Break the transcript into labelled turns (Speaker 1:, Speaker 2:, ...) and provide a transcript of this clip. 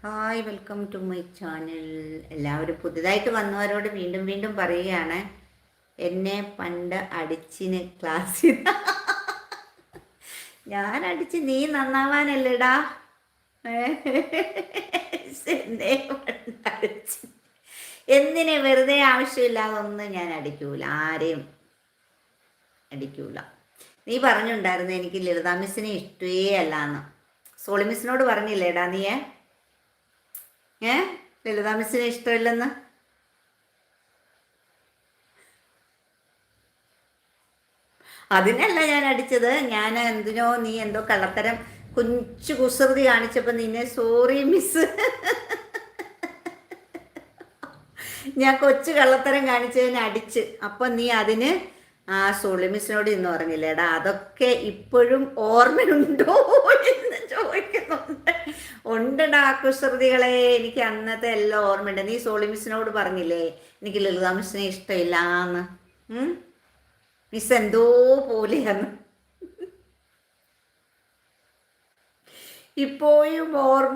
Speaker 1: Hi, welcome to my channel. എല്ലാവരും പുതുതായിട്ട് വന്നവരോട് വീണ്ടും വീണ്ടും പറയുകയാണ്, എന്നെ പണ്ട് അടിച്ചിന് ക്ലാസ്സിൽ. ഞാൻ അടിച്ച് നീ നന്നാവാനല്ലേടാ. എന്നെ പണ്ട് അടിച്ച് എന്തിനെ വെറുതെ ആവശ്യമില്ലാതെ ഒന്നും ഞാൻ അടിക്കൂല, ആരെയും അടിക്കൂല. നീ പറഞ്ഞുണ്ടായിരുന്നു എനിക്ക് ലളിതാ മിസ്സിനെ ഇഷ്ടമേ അല്ലാന്ന്. സോളി മിസ്സിനോട് പറഞ്ഞില്ലേടാ നീ? ലളിതാ മിസ്സിനെ ഇഷ്ടമില്ലെന്ന്. അതിനല്ല ഞാൻ അടിച്ചത്. ഞാൻ എന്തിനോ നീ എന്തോ കള്ളത്തരം കൊഞ്ചു കുസൃതി കാണിച്ചപ്പോൾ നിന്നെ സോറി മിസ്, ഞാൻ കൊച്ചു കള്ളത്തരം കാണിച്ചതിന് അടിച്ച്. അപ്പം നീ അതിന് ആ സോളി മിസ്സിനോട് ഇന്ന് പറഞ്ഞില്ലേടാ, അതൊക്കെ ഇപ്പോഴും ഓർമ്മയുണ്ടോ എന്ന് ചോദിക്കുന്നുണ്ട്. ഉണ്ടടാ കുസൃതികളെ, എനിക്ക് അന്നത്തെ എല്ലാം ഓർമ്മയുണ്ട്. നീ സോളി മിസ്സിനോട് പറഞ്ഞില്ലേ എനിക്ക് ലളിതാ മിസ്സിനെ ഇഷ്ടമില്ലാന്ന്? മിസ് എന്തോ പോലെയാണ്. ഇപ്പോഴും ഓർമ്മ